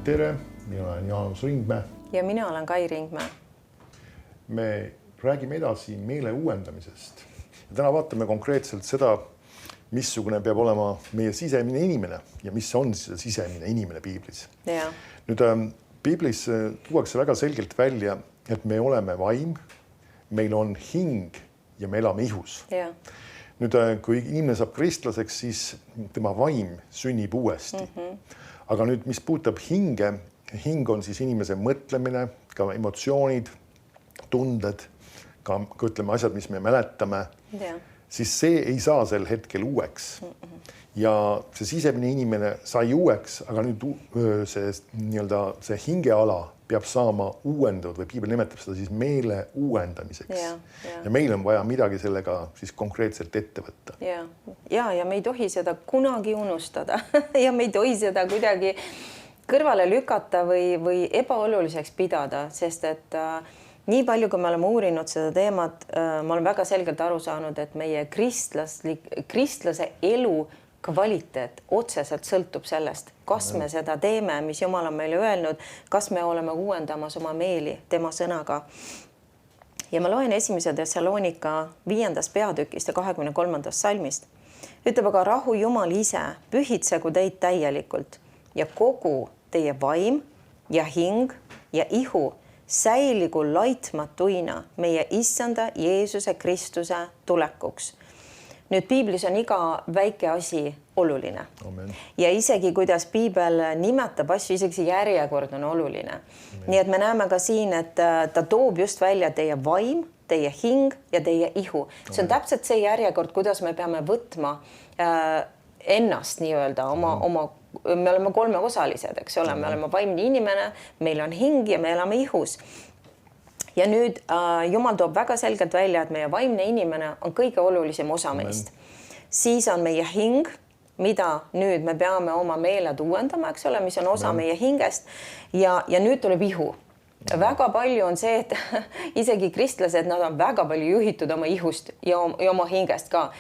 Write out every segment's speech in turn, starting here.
Tere, mina olen Jaanus Ringmäe. Ja mina olen Kai Ringmäe. Me räägime edasi meele uuendamisest. Ja täna vaatame konkreetselt seda, missugune peab olema meie sisemine inimene ja mis on see sisemine inimene piiblis. Ja. Nüüd piiblis tuuakse väga selgelt välja, et me oleme vaim, meil on hing ja me elame ihus. Ja. Nüüd, kui inimene saab kristlaseks, siis tema vaim sünnib uuesti. Aga nüüd, mis puudutab hinge, hing on siis inimese mõtlemine, ka emotsioonid, tunded, ka ütleme asjad, mis me mäletame, siis see ei saa sel hetkel uueks. Ja see sisemine inimene sai uueks, aga nüüd see hingeala peab saama uuendatud või piibel nimetab seda siis meele uuendamiseks. Ja meil on vaja midagi sellega siis konkreetselt ette võtta. Ja me ei tohi seda kunagi unustada ja me ei tohi seda kuidagi kõrvale lükata või ebaoluliseks pidada, sest et nii palju, kui me oleme uurinud seda teemat, ma olen väga selgelt aru saanud, et meie kristlase elu kvaliteet otseselt sõltub sellest, kas me seda teeme, mis Jumal on meile öelnud, kas me oleme uuendamas oma meeli tema sõnaga. Ja ma loen 1. Thessalonika 5. peatükist ja 23. salmist. Ütleb aga rahu Jumal ise, pühitsegu teid täielikult ja kogu teie vaim ja hing ja ihu säiligu laitmatuina meie issanda Jeesuse Kristuse tulekuks. Nüüd piiblis on iga väike asi oluline. Amen. Ja isegi kuidas piibel nimetab asju, isegi see järjekord on oluline. Amen. Nii et me näeme ka siin, et ta toob just välja teie vaim, teie hing ja teie ihu. See on täpselt see järjekord, kuidas me peame võtma ennast nii-öelda me oleme kolmeosalised, eks ole, me oleme vaimne inimene, meil on hing ja me elame ihus. Ja nüüd Jumal toob väga selgelt välja, et meie vaimne inimene on kõige olulisem osa meist. Siis on meie hing, mida nüüd me peame oma meeled uuendama, eks ole, mis on osa meie hingest. Ja nüüd tuleb ihu. Väga palju on see, et isegi kristlased, nad on väga palju juhitud oma ihust ja oma hingest ka,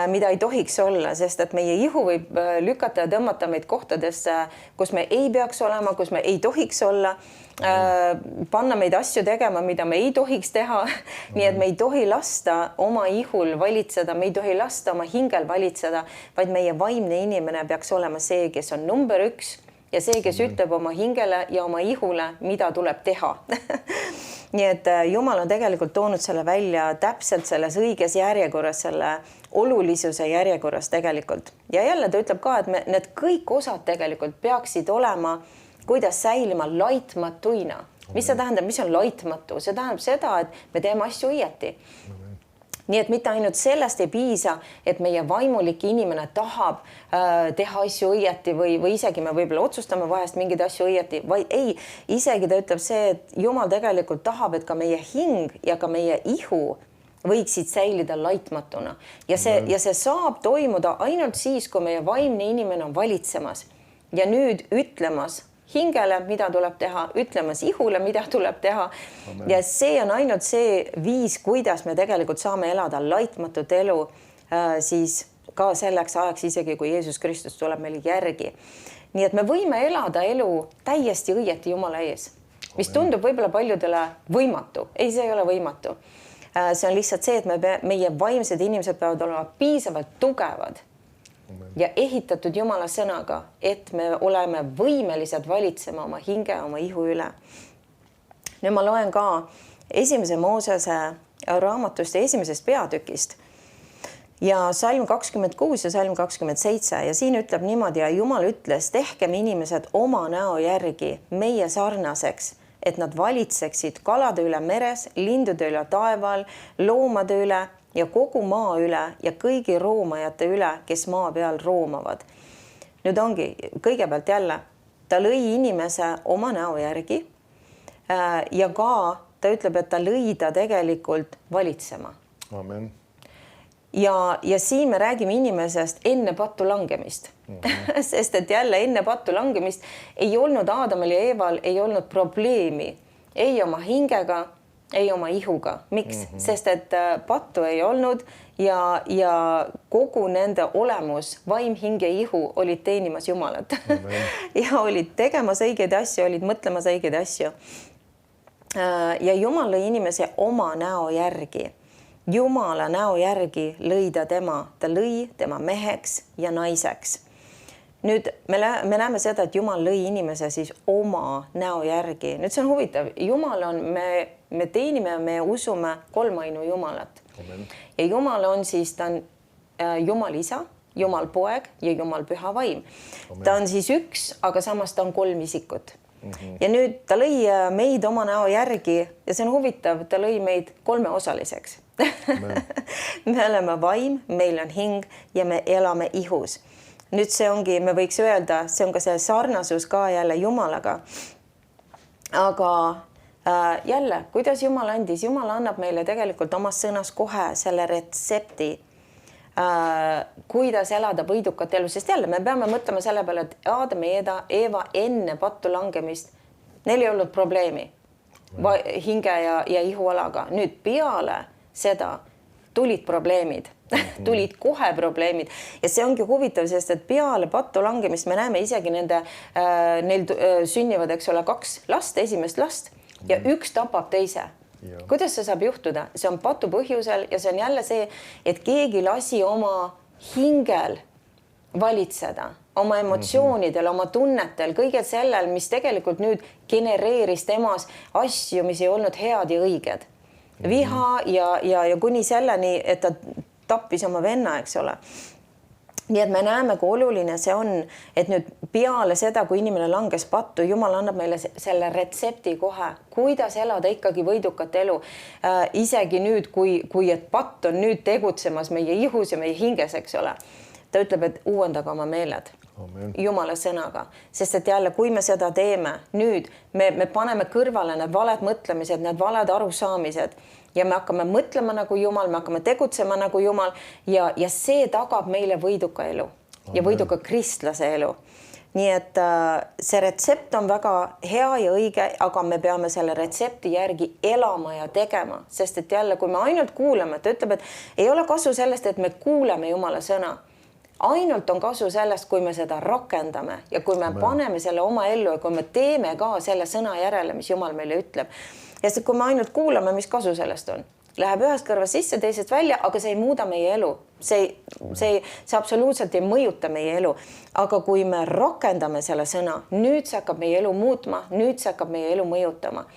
mida ei tohiks olla, sest et meie ihu võib lükata ja tõmmata meid kohtadesse, kus me ei peaks olema, kus me ei tohiks olla, panna meid asju tegema, mida me ei tohiks teha. Nii et me ei tohi lasta oma ihul valitseda, me ei tohi lasta oma hingel valitseda, vaid meie vaimne inimene peaks olema see, kes on number 1 ja see, kes ütleb oma hingele ja oma ihule, mida tuleb teha. Nii et Jumal on tegelikult toonud selle välja täpselt selles õiges järjekorras, selle olulisuse järjekorras tegelikult. Ja jälle ta ütleb ka, et need kõik osad tegelikult peaksid olema, kuidas säilima laitmatuina. Mis see tähendab, mis on laitmatu? See tähendab seda, et me teeme asju õieti. Nii et mitte ainult sellest ei piisa, et meie vaimulik inimene tahab teha asju õieti või isegi me võib-olla otsustame vahest mingeid asju õieti, vaid ei, isegi ta ütleb see, et Jumal tegelikult tahab, et ka meie hing ja ka meie ihu võiksid säilida laitmatuna. Ja see saab toimuda ainult siis, kui meie vaimne inimene on valitsemas ja nüüd ütlemas hingele, mida tuleb teha, ütlemas ihule, mida tuleb teha. Amen. Ja see on ainult see viis, kuidas me tegelikult saame elada laitmatut elu siis ka selleks ajaks isegi, kui Jeesus Kristus tuleb meile järgi. Nii et me võime elada elu täiesti õieti Jumala ees, mis tundub võib-olla paljudele võimatu. Ei, see ei ole võimatu. See on lihtsalt see, et meie vaimsed inimesed peavad olema piisavalt tugevad ja ehitatud Jumala sõnaga, et me oleme võimelised valitsema oma hinge, oma ihu üle. Nüüd ma loen ka 1. Moosese raamatust ja 1. peatükist ja salm 26 ja salm 27 ja siin ütleb niimoodi ja Jumal ütles, tehkem inimesed oma näo järgi meie sarnaseks, et nad valitseksid kalade üle meres, lindude üle taeval, loomade üle ja kogu maa üle ja kõigi roomajate üle, kes maa peal roomavad. Nüüd ongi kõigepealt jälle, ta lõi inimese oma näo järgi ja ka ta ütleb, et ta lõi ta tegelikult valitsema. Amen. Ja siin me räägime inimesest enne pattu langemist. Sest et jälle enne pattu langemist ei olnud Aadamil ja Eeval ei olnud probleemi ei oma hingega ei oma ihuga. Miks? Sest et pattu ei olnud ja kogu nende olemus, vaim, hing ja ihu olid teenimas Jumalat ja olid tegemas õigeid asju, olid mõtlemas õigeid asju. Ja Jumal lõi inimese oma näo järgi. Jumala näo järgi lõi ta lõi tema meheks ja naiseks. Nüüd me näeme seda, et Jumal lõi inimese siis oma näo järgi. Nüüd see on huvitav. Jumal on, me teenime ja me usume kolmainu Jumalat. Amen. Ja Jumal on siis, ta on Jumal isa, Jumal poeg ja Jumal püha vaim. Amen. Ta on siis üks, aga samas ta on 3 isikut. Ja nüüd ta lõi meid oma näo järgi ja see on huvitav, ta lõi meid 3-osaliseks. Me oleme vaim, meil on hing ja me elame ihus. Nüüd see ongi, me võiks öelda, see on ka see sarnasus ka jälle Jumalaga. Aga jälle, kuidas Jumal andis? Jumal annab meile tegelikult oma sõnas kohe selle retsepti, kuidas elada võidukat elu, sest jälle me peame mõtlema selle peale, et Aadam ja Eeva enne pattu langemist, neil ei olnud probleemi hinge ja ihualaga. Nüüd peale seda tulid probleemid, tulid kohe probleemid ja see ongi huvitav, sest et peale pattu langemist me näeme isegi neil sünnivad, eks ole, 2 last, esimest last ja üks tapab teise. Ja. Kuidas see saab juhtuda? See on patu põhjusel ja see on jälle see, et keegi lasi oma hingel valitseda, oma emotsioonidel, oma tunnetel, kõige sellel, mis tegelikult nüüd genereeris temas asju, mis ei olnud head ja õiged. Viha ja kuni selleni, et ta tappis oma venna, eks ole. Nii et me näeme, kui oluline see on, et nüüd peale seda, kui inimene langes pattu, Jumal annab meile selle retsepti kohe, kuidas elada ikkagi võidukat elu. Isegi nüüd, kui et patt on nüüd tegutsemas meie ihus ja meie hinges, eks ole. Ta ütleb, et uuendage oma meeled. Amen. Jumala sõnaga, sest et jälle, kui me seda teeme, nüüd me paneme kõrvale need valed mõtlemised, need valed arusaamised ja me hakkame mõtlema nagu Jumal, me hakkame tegutsema nagu Jumal ja see tagab meile võiduka elu. Amen. Ja võiduka kristlase elu. Nii et see retsept on väga hea ja õige, aga me peame selle retsepti järgi elama ja tegema, sest et jälle, kui me ainult kuuleme, ta ütleb, et ei ole kasu sellest, et me kuuleme Jumala sõna. Ainult on kasu sellest, kui me seda rakendame ja kui me paneme selle oma ellu ja kui me teeme ka selle sõna järele, mis Jumal meile ütleb. Ja kui me ainult kuulame, mis kasu sellest on? Läheb ühest kõrvast sisse, teisest välja, aga see ei muuda meie elu. See absoluutselt ei mõjuta meie elu. Aga kui me rakendame selle sõna, nüüd see hakkab meie elu muutma, nüüd see hakkab meie elu mõjutama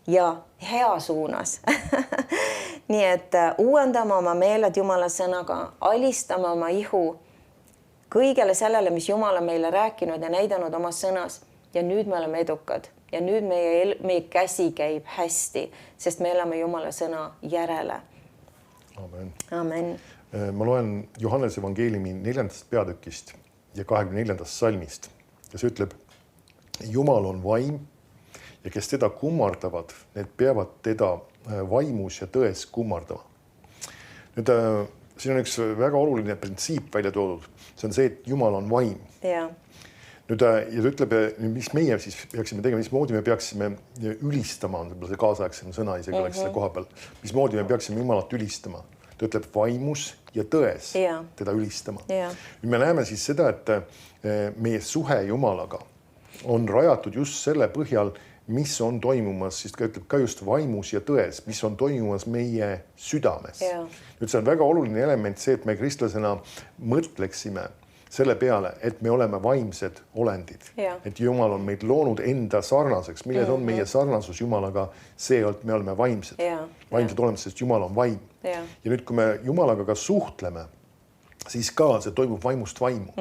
ja hea suunas. Nii et uuendame oma meeled Jumala sõnaga, alistame oma ihu kõigele sellele, mis Jumal on meile rääkinud ja näidanud oma sõnas ja nüüd me oleme edukad ja nüüd meie käsi käib hästi, sest me elame Jumala sõna järele. Amen. Amen. Ma loen Johannese evangeeliumi 4. peatükist ja 24. salmist, kes ütleb, Jumal on vaim ja kes teda kummardavad, need peavad teda vaimus ja tões kummardama. Nüüd siin on üks väga oluline printsiip välja toodud. See on see, et Jumal on vaim. Ja. Nüüd, ja ta ütleb, mis meie siis peaksime tegema, mismoodi me peaksime ülistama, on see kaasaegsem sõna isegi oleks selle koha peal, mismoodi me peaksime Jumalat ülistama. Ta ütleb vaimus ja tões teda ülistama. Ja. Me näeme siis seda, et meie suhe Jumalaga on rajatud just selle põhjal, mis on toimumas, siis ütleb ka just vaimus ja tões, mis on toimumas meie südames. Ja. Nüüd see on väga oluline element see, et me kristlasena mõtleksime selle peale, et me oleme vaimsed olendid. Ja. Et Jumal on meid loonud enda sarnaseks, milles on meie sarnasus Jumalaga, see, et me oleme vaimsed. Ja. Vaimsed olemas, sest Jumal on vaim. Ja nüüd, kui me Jumalaga ka suhtleme, siis ka see toimub vaimust vaimu.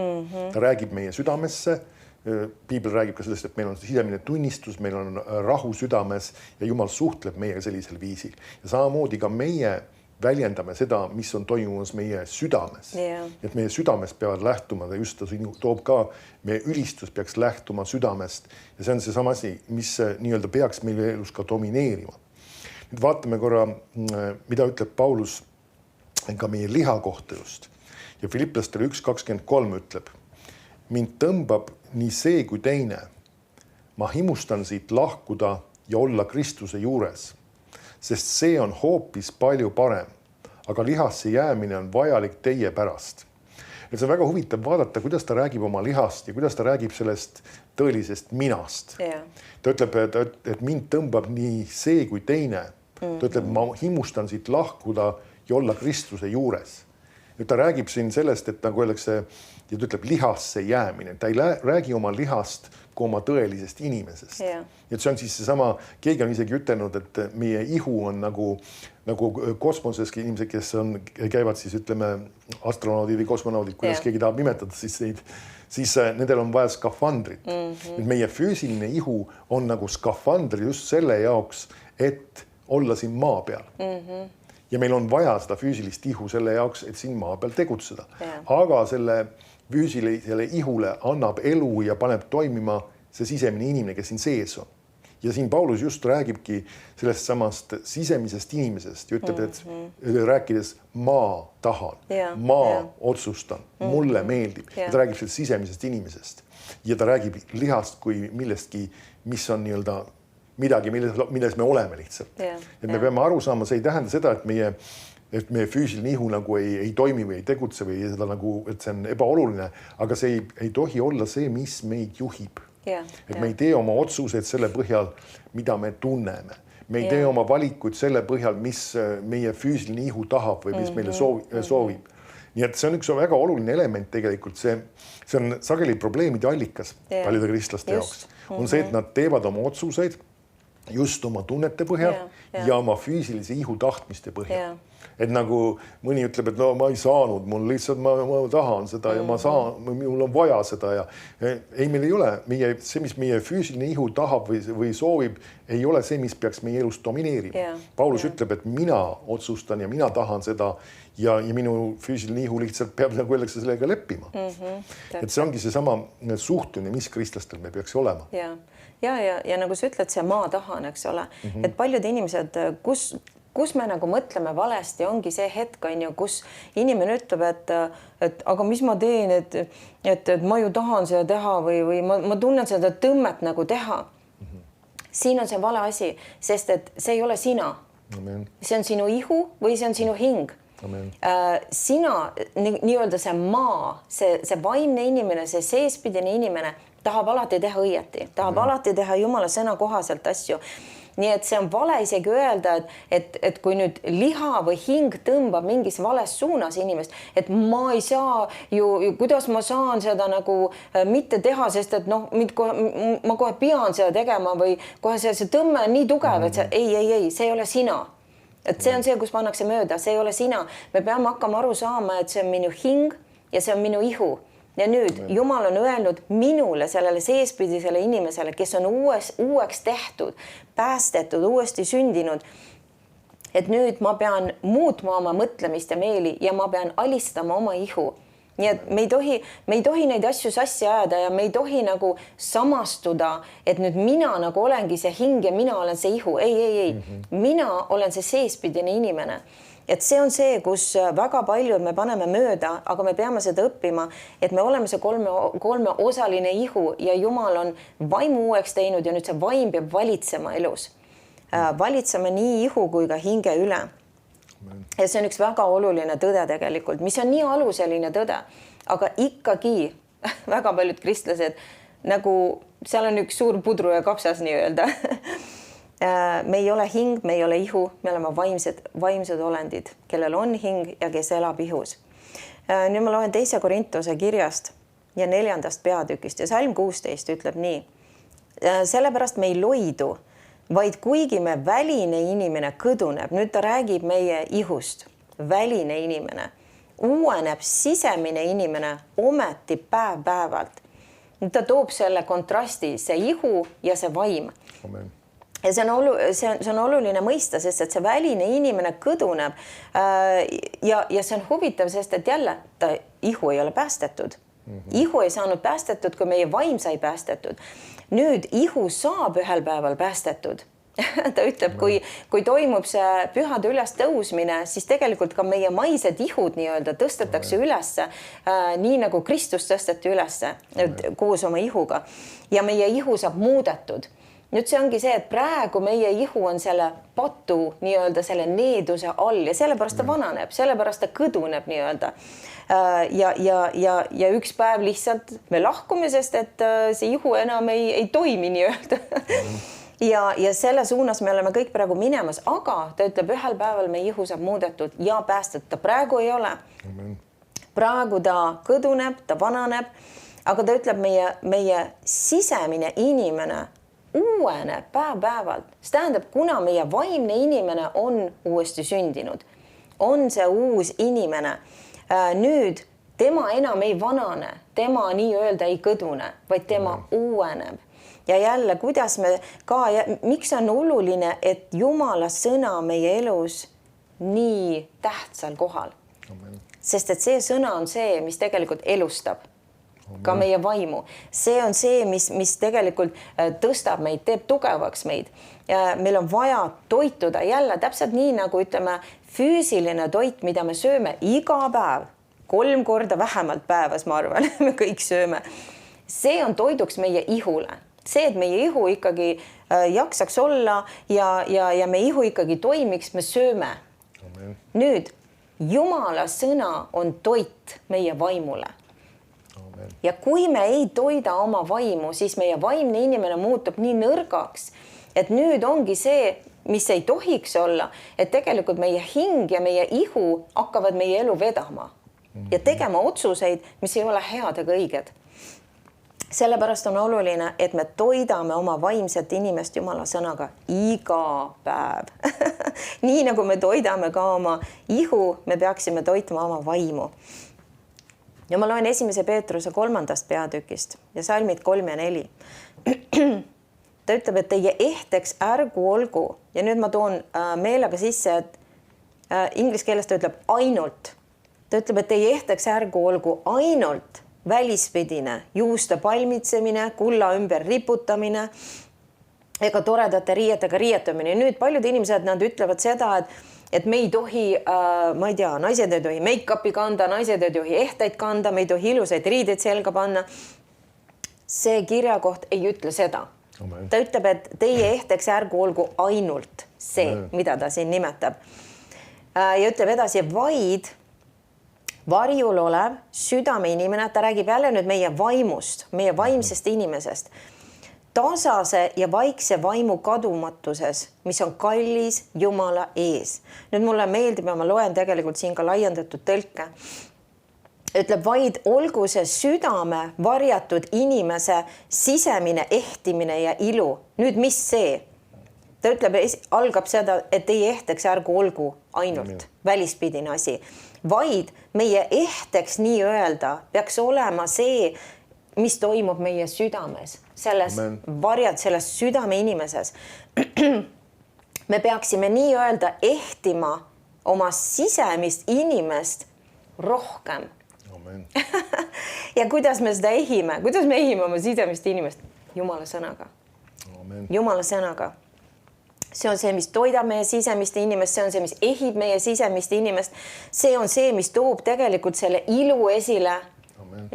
Ta räägib meie südamesse. Piibel räägib ka sellest, et meil on sisemine tunnistus, meil on rahu südames ja Jumal suhtleb meiega sellisel viisil. Ja samamoodi ka meie väljendame seda, mis on toimumas meie südames. Yeah. Et meie südamest peavad lähtuma, ta just toob ka, meie ülistus peaks lähtuma südamest ja see on see sama asi, mis nii-öelda peaks meie elus ka domineerima. Nüüd vaatame korra, mida ütleb Paulus ka meie liha kohta just. Ja Filiplastele 1.23 ütleb, mind tõmbab nii see kui teine. Ma himustan siit lahkuda ja olla Kristuse juures. sest see on hoopis palju parem, aga lihasse jäämine on vajalik teie pärast. Et see on väga huvitav vaadata, kuidas ta räägib oma lihast ja kuidas ta räägib sellest tõelisest minast. Ta ütleb, et mind tõmbab nii see kui teine. Ta ütleb, ma himustan siit lahkuda ja olla Kristuse juures. Nüüd ta räägib siin sellest, et nagu öeldakse, ja ta ütleb lihasse jäämine. Ta ei räägi oma lihast kui oma tõelisest inimesest. Et see on siis seesama, keegi on isegi ütelnud, et meie ihu on nagu kosmoseski inimesed, kes käivad siis ütleme astronaudid või kosmonaudid, kuidas keegi tahab nimetada siis neid, siis nendel on vaja skafandrit. Meie füüsiline ihu on nagu skafandri just selle jaoks, et olla siin maa peal. Ja meil on vaja seda füüsilist ihu selle jaoks, et siin maa peal tegutseda. Aga selle füüsilisele ihule annab elu ja paneb toimima see sisemine inimene, kes siin sees on. Ja siin Paulus just räägibki sellest samast sisemisest inimesest ja ütleb, et rääkides ma tahan, ma otsustan, mulle meeldib. Ja ta räägib sellest sisemisest inimesest ja ta räägib lihast kui millestki, mis on nii-öelda midagi, milles me oleme lihtsalt. Et me peame aru saama, see ei tähenda seda, et meie füüsiline ihu nagu ei toimi või ei tegutse või seda nagu, et see on ebaoluline, aga see ei tohi olla see, mis meid juhib. Et me ei tee oma otsuseid selle põhjal, mida me tunneme. Me ei tee oma valikuid selle põhjal, mis meie füüsiline ihu tahab või mis meile soovib. Nii et see on üks väga oluline element tegelikult. See on sageli probleemide allikas paljude kristlaste jaoks. On see, et nad teevad oma otsuseid just oma tunnete põhjal ja oma füüsilise ihu tahtmiste põhjal. Et nagu mõni ütleb, et no ma ei saanud, mul lihtsalt ma tahan seda ja mul on vaja seda ja ei, meil ei ole. See, mis meie füüsiline ihu tahab või soovib, ei ole see, mis peaks meie elus domineerima. Paulus ütleb, et mina otsustan ja mina tahan seda ja minu füüsiline ihu lihtsalt peab nagu öeldakse sellega leppima. Et see ongi see sama suhtumine, mis kristlastel me peaks olema. Ja nagu sa ütled, see ma tahan, eks ole, et paljud inimesed, kus me nagu mõtleme valesti, ongi see hetk, kus inimene ütleb, et aga mis ma teen, et ma ju tahan seda teha või ma tunnen seda tõmmet nagu teha. Siin on see vale asi, sest et see ei ole sina. See on sinu ihu või see on sinu hing. Sina, nii-öelda see maa, see vaimne inimene, see seespidine inimene tahab alati teha õieti, tahab alati teha Jumala sõna kohaselt asju. Nii et see on vale isegi öelda, et kui nüüd liha või hing tõmbab mingis vales suunas inimest, et ma ei saa ju, kuidas ma saan seda nagu mitte teha, sest et noh, ma kohe pean seda tegema või kohe see tõmme on nii tugev, et ei, see ei ole sina. Et see on see, kus pannakse mööda, see ei ole sina. Me peame hakkama aru saama, et see on minu hing ja see on minu ihu. Ja nüüd Jumal on öelnud minule, sellele seespidisele inimesele, kes on uueks tehtud, päästetud, uuesti sündinud, et nüüd ma pean muutma oma mõtlemist ja meeli ja ma pean alistama oma ihu. Nii et me ei tohi neid asju sassi ajada ja me ei tohi nagu samastuda, et nüüd mina nagu olengi see hing ja mina olen see ihu. Ei. Mina olen see seespidine inimene. Et see on see, kus väga palju me paneme mööda, aga me peame seda õppima, et me oleme see kolme osaline ihu ja Jumal on vaimu uueks teinud ja nüüd see vaim peab valitsema elus. Valitsema nii ihu kui ka hinge üle. Ja see on üks väga oluline tõde tegelikult, mis on nii aluseline tõde, aga ikkagi väga paljud kristlased, nagu seal on üks suur pudru ja kapsas nii-öelda. Me ei ole hing, me ei ole ihu, me oleme vaimsed olendid, kellel on hing ja kes elab ihus. Nüüd ma loen 2. Korintuse kirjast ja 4. peatükist ja salm 16 ütleb nii. Sellepärast me ei loidu, vaid kuigi me väline inimene kõduneb, nüüd ta räägib meie ihust, väline inimene, uueneb sisemine inimene ometi päev-päevalt. Ta toob selle kontrasti, see ihu ja see vaim. Amen. Ja see on oluline mõista, sest et see väline inimene kõduneb ja see on huvitav, sest et jälle ta ihu ei ole päästetud. Ihu ei saanud päästetud, kui meie vaim sai päästetud. Nüüd ihu saab ühel päeval päästetud. Ta ütleb, kui toimub see pühade üles tõusmine, siis tegelikult ka meie maised ihud nii-öelda tõstetakse ülesse, nii nagu Kristus tõsteti ülesse koos oma ihuga. Ja meie ihu saab muudetud. nüüd see ongi see, et praegu meie ihu on selle patu nii-öelda selle needuse all ja sellepärast ta vananeb, sellepärast ta kõduneb nii-öelda. Ja üks päev lihtsalt me lahkume, sest et see ihu enam ei toimi nii-öelda. Ja selle suunas me oleme kõik praegu minemas, aga ta ütleb, ühel päeval meie ihu saab muudetud ja päästet ta praegu ei ole. Praegu ta kõduneb, ta vananeb, aga ta ütleb, meie sisemine inimene uueneb päev-päevalt. See tähendab, kuna meie vaimne inimene on uuesti sündinud, on see uus inimene. Nüüd tema enam ei vanane, tema nii-öelda ei kõdune, vaid tema uueneb. Ja jälle, kuidas me ka, miks on oluline, et Jumala sõna meie elus nii tähtsal kohal? Amen. Sest et see sõna on see, mis tegelikult elustab ka meie vaimu. See on see, mis tegelikult tõstab meid, teeb tugevaks meid. Ja meil on vaja toituda jälle täpselt nii, nagu ütleme, füüsiline toit, mida me sööme iga päev, 3 korda vähemalt päevas, ma arvan, me kõik sööme. See on toiduks meie ihule. See, et meie ihu ikkagi jaksaks olla ja meie ihu ikkagi toimiks, me sööme. Amen. Nüüd, Jumala sõna on toit meie vaimule. Amen. Ja kui me ei toida oma vaimu, siis meie vaimne inimene muutub nii nõrgaks, et nüüd ongi see, mis ei tohiks olla, et tegelikult meie hing ja meie ihu hakkavad meie elu vedama ja tegema otsuseid, mis ei ole head ega õiged. Sellepärast on oluline, et me toidame oma vaimset inimest Jumala sõnaga iga päev. Nii nagu me toidame ka oma ihu, me peaksime toitma oma vaimu. Ja ma loen 1. Peetruse 3. peatükist ja salmid 3 ja 4. Ta ütleb, et teie ehteks ärgu olgu. Ja nüüd ma toon meelega sisse, et inglise keeles ta ütleb ainult. Ta ütleb, et teie ehteks ärgu olgu ainult välispidine, juuste palmitsemine, kulla ümber riputamine ega toredate riietega riietamine. Nüüd paljud inimesed, nad ütlevad seda, et me ei tohi, ma ei tea, naised ei tohi make-upi kanda, naised ei tohi ehteid kanda, me ei tohi ilusaid riideid selga panna. See kirjakoht ei ütle seda. Ta ütleb, et teie ehteks ärgu olgu ainult see, mida ta siin nimetab. Ja ütleb edasi, vaid varjul olev südame inimene, ta räägib jälle nüüd meie vaimust, meie vaimsest inimesest, tasase ja vaikse vaimu kadumatuses, mis on kallis Jumala ees. Nüüd mulle meeldib ja ma loen tegelikult siin ka laiendatud tõlke. Ütleb, vaid olgu see südame varjatud inimese sisemine ehtimine ja ilu. Nüüd mis see? Ta ütleb, algab seda, et teie ehteks ärgu olgu ainult välispidine asi, vaid meie ehteks nii-öelda peaks olema see, mis toimub meie südames, selles südame inimeses. Me peaksime nii-öelda ehtima oma sisemist inimest rohkem. Amen. Ja kuidas me seda ehime? Kuidas me ehime oma sisemist inimest? Jumala sõnaga. Amen. Jumala sõnaga. See on see, mis toidab meie sisemist inimest, see on see, mis ehib meie sisemist inimest. See on see, mis toob tegelikult selle ilu esile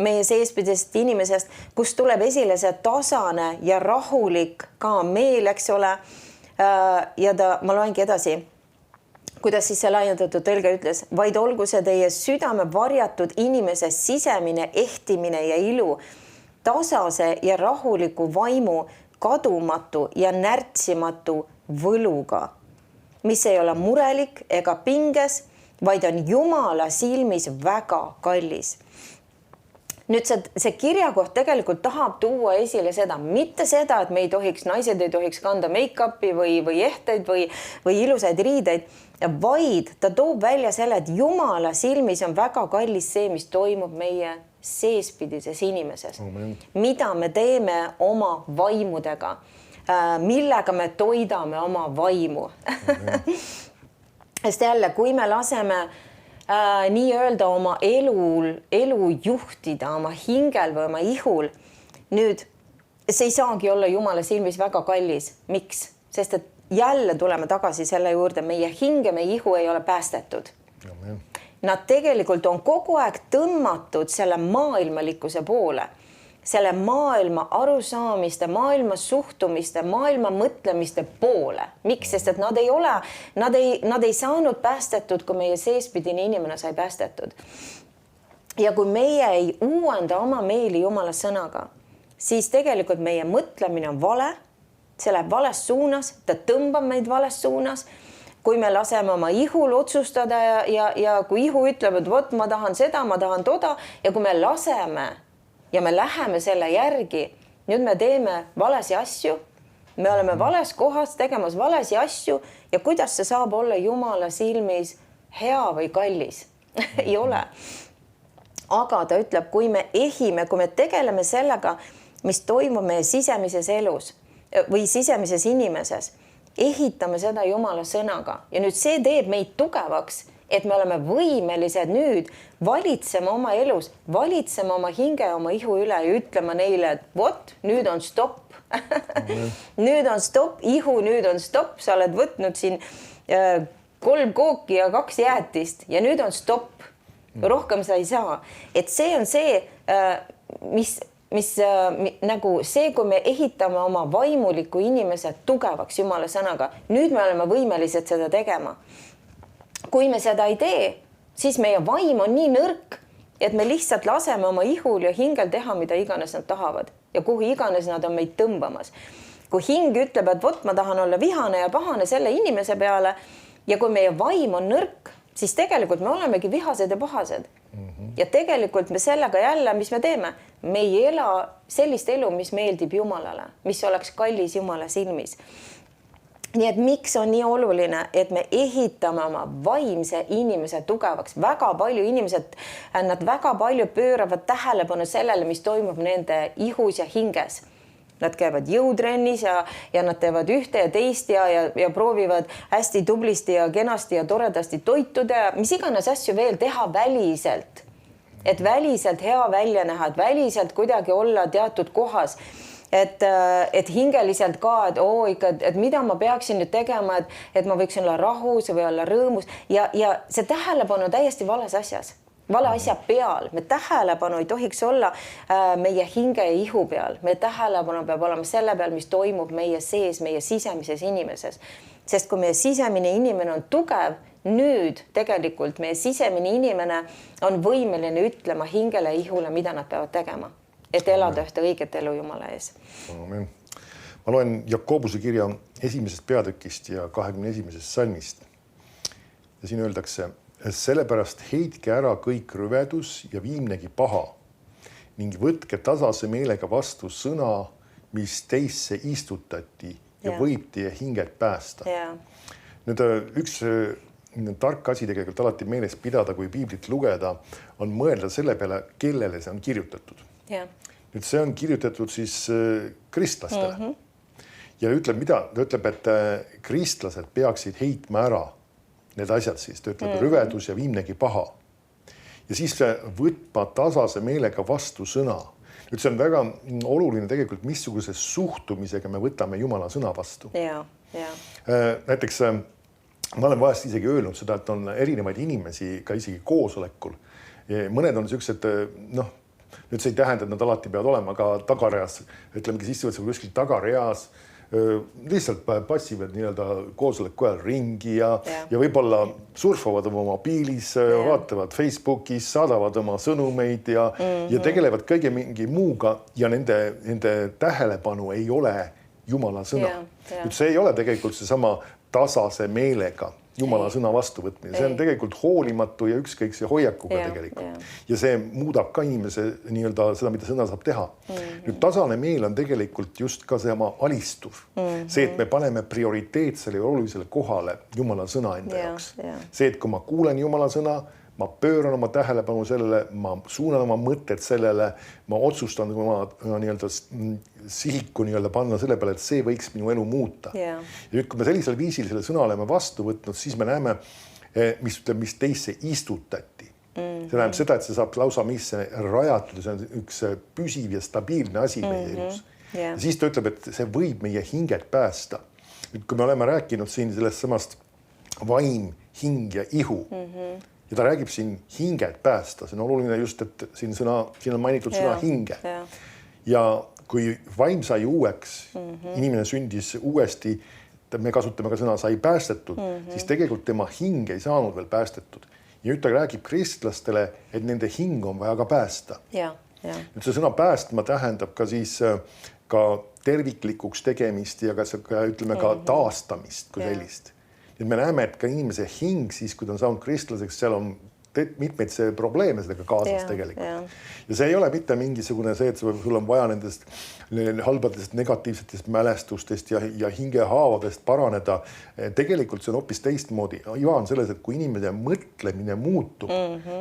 meie seespidisest inimesest, kus tuleb esile see tasane ja rahulik ka meel, eks ole. Ja ma loengi edasi, kuidas siis see laiendatud tõlge ütles, vaid olgu see teie südame varjatud inimese sisemine ehtimine ja ilu, tasase ja rahuliku vaimu kadumatu ja närtsimatu võluga, mis ei ole murelik ega pinges, vaid on Jumala silmis väga kallis. Nüüd see kirjakoht tegelikult tahab tuua esile seda, mitte seda, et me ei tohiks, naised ei tohiks kanda make-upi või ehteid või ilusaid riideid, vaid ta toob välja selle, et Jumala silmis on väga kallis see, mis toimub meie seespidises inimeses. Mida me teeme oma vaimudega, millega me toidame oma vaimu. Sest jälle, kui me laseme nii-öelda oma elu juhtida oma hingel või oma ihul, nüüd see ei saagi olla Jumala silmis väga kallis. Miks? Sest et jälle tuleme tagasi selle juurde, meie hing ja meie ihu ei ole päästetud. Nad tegelikult on kogu aeg tõmmatud selle maailmalikkuse poole. selle maailma arusaamiste, maailma suhtumiste, maailma mõtlemiste poole. Miks? Sest et nad ei saanud päästetud, kui meie seespidine inimene sai päästetud. Ja kui meie ei uuenda oma meeli Jumala sõnaga, siis tegelikult meie mõtlemine on vale, see läheb vales suunas, ta tõmbab meid vales suunas. Kui me laseme oma ihul otsustada ja kui ihu ütleb, et vot ma tahan seda, ma tahan toda ja kui me laseme ja me läheme selle järgi, nüüd me teeme valesi asju, me oleme vales kohas tegemas valesi asju ja kuidas see saab olla Jumala silmis hea või kallis? Ei ole. Aga ta ütleb, kui me tegeleme sellega, mis toimub meie sisemises elus või sisemises inimeses, ehitame seda Jumala sõnaga ja nüüd see teeb meid tugevaks, et me oleme võimelised nüüd valitsema oma elus, valitsema oma hinge, oma ihu üle ja ütlema neile, et vot, nüüd on stopp. Nüüd on stopp, ihu, nüüd on stopp, sa oled võtnud siin 3 kooki ja 2 jäätist ja nüüd on stopp. Rohkem sa ei saa. Et see on see, mis nagu see, kui me ehitame oma vaimuliku inimese tugevaks Jumala sõnaga, nüüd me oleme võimelised seda tegema. Kui me seda ei tee, siis meie vaim on nii nõrk, et me lihtsalt laseme oma ihul ja hingel teha, mida iganes nad tahavad ja kuhu iganes nad on meid tõmbamas. Kui hing ütleb, et vot ma tahan olla vihane ja pahane selle inimese peale ja kui meie vaim on nõrk, siis tegelikult me olemegi vihased ja pahased. Ja tegelikult me sellega jälle, mis me teeme? Me ei ela sellist elu, mis meeldib Jumalale, mis oleks kallis Jumala silmis. Nii et miks on nii oluline, et me ehitame oma vaimse inimese tugevaks. Väga palju inimesed, nad väga palju pööravad tähelepanu sellele, mis toimub nende ihus ja hinges. Nad käivad jõutrennis ja nad teevad ühte ja teist ja proovivad hästi tublisti ja kenasti ja toredasti toituda, mis iganes asju veel teha väliselt. Et väliselt hea välja näha, et väliselt kuidagi olla teatud kohas. Et hingeliselt ka, et mida ma peaksin nüüd tegema, et ma võiksin olla rahus või olla rõõmus ja see tähelepanu on täiesti vales asjas, vale asja peal. Me tähelepanu ei tohiks olla meie hinge ja ihu peal. Meie tähelepanu peab olema selle peal, mis toimub meie sees, meie sisemises inimeses. Sest kui meie sisemine inimene on tugev, nüüd tegelikult meie sisemine inimene on võimeline ütlema hingele ja ihule, mida nad peavad tegema. Et elada ühte õiget elu Jumala ees. Amen. Ma loen Jakobuse kirja 1. peatükist ja 21. salmist. Ja siin öeldakse, sellepärast heitke ära kõik rüvedus ja viimnegi paha ning võtke tasase meelega vastu sõna, mis teisse istutati ja võib teie hinget päästa. Nüüd üks tark asi tegelikult alati meeles pidada, kui piiblit lugeda, on mõelda selle peale, kellele see on kirjutatud. Nüüd see on kirjutatud siis kristlastele. Ja ütleb, mida? Ta ütleb, et kristlased peaksid heitma ära need asjad siis. Ta ütleb rüvedus ja viimnegi paha. Ja siis võtma tasase meelega vastu sõna. Nüüd see on väga oluline tegelikult, missuguse suhtumisega me võtame Jumala sõna vastu. Näiteks ma olen vahest isegi öelnud seda, et on erinevaid inimesi ka isegi koosolekul. Mõned on sellised, nüüd see ei tähenda, et nad alati peavad olema ka tagareas, ütlemegi istuvad seal kuskil tagareas, lihtsalt passivad nii-öelda koosoleku ajal ringi ja võib-olla surfavad oma mobiilis, vaatavad Facebookis, saadavad oma sõnumeid ja tegelevad kõige mingi muuga ja nende tähelepanu ei ole Jumala sõna. Nüüd see ei ole tegelikult seesama tasase meelega Jumala sõna vastuvõtmine. See on tegelikult hoolimatu ja ükskõikse hoiakuga tegelikult. Ja see muudab ka inimese nii-öelda seda, mida sõna saab teha. Nüüd tasane meel on tegelikult just ka see oma alistuv. See, et me paneme prioriteetsele ja olulisele kohale Jumala sõna enda jaoks. See, et kui ma kuulen Jumala sõna, ma pööran oma tähelepanu sellele, ma suunan oma mõtted sellele, ma otsustan oma nii-öelda sihiku nii-öelda panna selle peale, et see võiks minu elu muuta. Ja nüüd, kui me sellisel viisil selle sõna oleme vastu võtnud, siis me näeme, mis teisse istutati. See tähendab seda, et see saab lausa misse rajatud ja see on üks püsiv ja stabiilne asi meie elus. Ja siis ta ütleb, et see võib meie hinget päästa. Nüüd, kui me oleme rääkinud siin sellest samast vaim, hing ja ihu, ja ta räägib siin hinget päästa. See on oluline just, et siin on mainitud sõna hinge. ja kui vaim sai uueks, inimene sündis uuesti, me kasutame ka sõna sai päästetud, siis tegelikult tema hing ei saanud veel päästetud. Ja nüüd ta räägib kristlastele, et nende hing on vaja ka päästa. Nüüd see sõna päästma tähendab ka siis ka terviklikuks tegemist ja ka ütleme ka taastamist kui sellist. Nüüd me näeme, et ka inimese hing siis, kui ta on saanud kristlaseks, seal on mitmeid probleeme sellega kaasas tegelikult. Ja see ei ole mitte mingisugune see, et sul on vaja nendest halbadest negatiivsetest mälestustest ja hingehaavadest paraneda. Tegelikult see on hoopis teistmoodi. Iva on selles, et kui inimene mõtlemine muutub,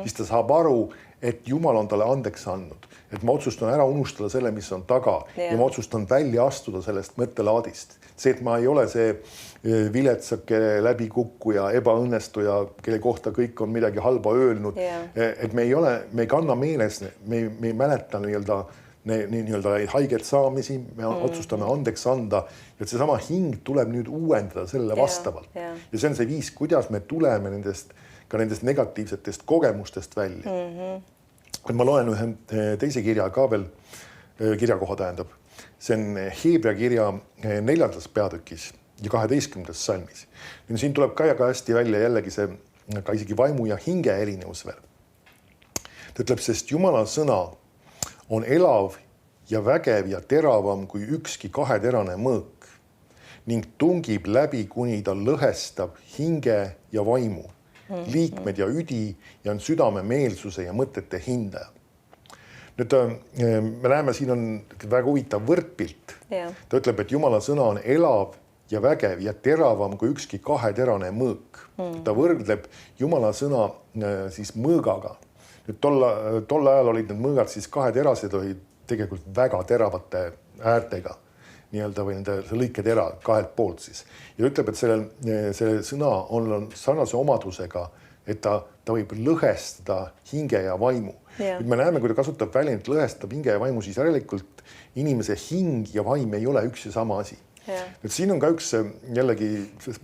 siis ta saab aru, et Jumal on talle andeks andnud. Et ma otsustan ära unustada selle, mis on taga ja ma otsustan välja astuda sellest mõttelaadist. See, et ma ei ole see viletsake läbikukkuja, ebaõnnestuja, kelle kohta kõik on midagi halba öelnud. Et me ei kanna meeles, me ei mäleta nii-öelda haiget saamisi, me otsustame andeks anda. Et see sama hing tuleb nüüd uuendada sellele vastavalt. Ja see on see viis, kuidas me tuleme nendest negatiivsetest kogemustest välja. Ma loen ühe teise kirja ka veel, kirjakoha tähendab. See on Heebrea kirja 4. peatükis ja 12. salmis. Siin tuleb ka hästi välja jällegi see ka isegi vaimu ja hinge erinevus veel. Ta ütleb, sest Jumala sõna on elav ja vägev ja teravam kui ükski kaheterane mõõk ning tungib läbi, kuni ta lõhestab hinge ja vaimu, liikmed ja üdi ja on südame meelsuse ja mõtete hindaja. Nüüd me näeme, siin on väga huvitav võrdpilt. Ta ütleb, et Jumala sõna on elav ja vägev ja teravam kui ükski kaheterane mõõk. Ta võrdleb Jumala sõna siis mõõgaga. Nüüd tol ajal olid need mõõgad siis kaheterased, olid tegelikult väga teravate äärtega nii-öelda või nende lõiketera kahelt poolt siis. Ja ütleb, et selle sõna on sarnase omadusega, et ta võib lõhestada hinge ja vaimu. Nüüd me näeme, kui ta kasutab väljendit lõhestab hinge ja vaimu, siis järelikult inimese hing ja vaim ei ole üks ja sama asi. Nüüd siin on ka üks jällegi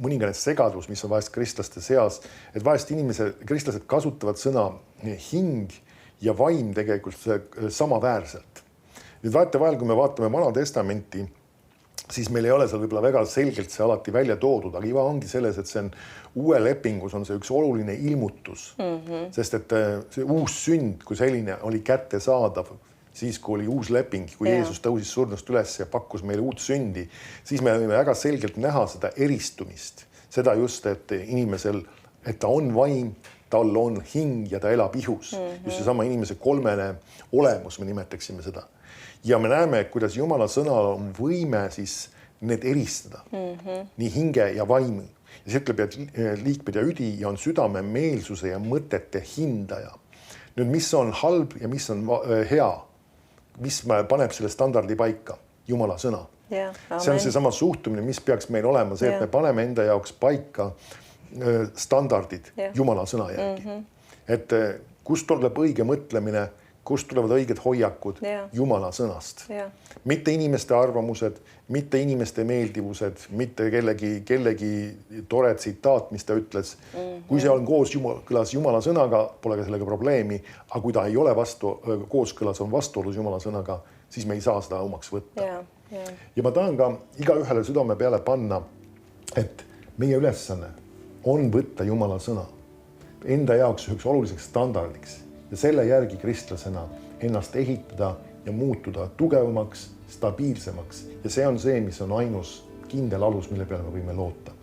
mõningane segadus, mis on vahest kristlaste seas, et vahest kristlased kasutavad sõna hing ja vaim tegelikult samaväärselt. Nüüd vahel, kui me vaatame Vana Testamenti, siis meil ei ole seal võib-olla väga selgelt see alati välja toodud, aga iva ongi selles, et see on uue lepingus on see üks oluline ilmutus, sest et see uus sünd, kui selline oli kättesaadav, siis kui oli uus leping, kui Jeesus tõusis surnust üles ja pakkus meile uut sündi, siis me võime väga selgelt näha seda eristumist, seda just, et inimesel, et ta on vaim, tal on hing ja ta elab ihus. Just seesama inimese kolmene olemus, me nimetaksime seda. Ja me näeme, kuidas Jumala sõnal on võime siis need eristada, nii hinge ja vaimi. Ja see ütleb, et liikmed ja üdi ja on südame meelsuse ja mõtete hindaja. Nüüd, mis on halb ja mis on hea, mis paneb selle standardi paika? Jumala sõna. See on seesama suhtumine, mis peaks meil olema, see, et me paneme enda jaoks paika standardid Jumala sõna järgi. Et kust tuleb õige mõtlemine, kust tulevad õiged hoiakud Jumala sõnast. Mitte inimeste arvamused, mitte inimeste meeldivused, mitte kellegi tore tsitaat, mis ta ütles. Kui see on kooskõlas Jumala sõnaga, pole ka sellega probleemi, aga kui ta ei ole kooskõlas, on vastuolus Jumala sõnaga, siis me ei saa seda omaks võtta. Ja ma tahan ka igaühele südame peale panna, et meie ülesanne on võtta Jumala sõna enda jaoks üheks oluliseks standardiks ja selle järgi kristlasena ennast ehitada ja muutuda tugevamaks, stabiilsemaks ja see on see, mis on ainus kindel alus, mille peale me võime loota.